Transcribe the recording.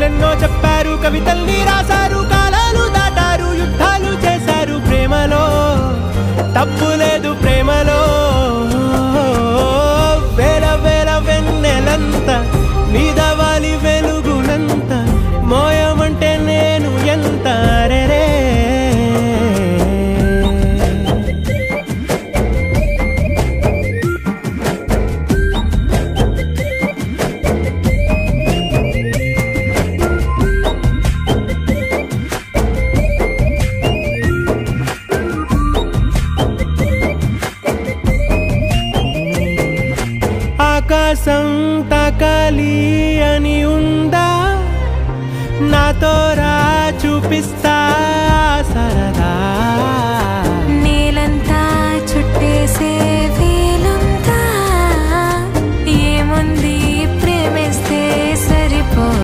కథలెన్నో చెప్పారు, కవితల్ని రాశారు, కాలాలు దాటారు, యుద్ధాలు చేశారు. ప్రేమలో తప్పు లేదు, ప్రేమలో వేల వేల వెన్నెలంత నీదవాలి వెలుగునంత మోయమంటే నేను ఎంత రే. ఆకాశం తాకాలి అని ఉందా, నాతో రా చూపిస్తా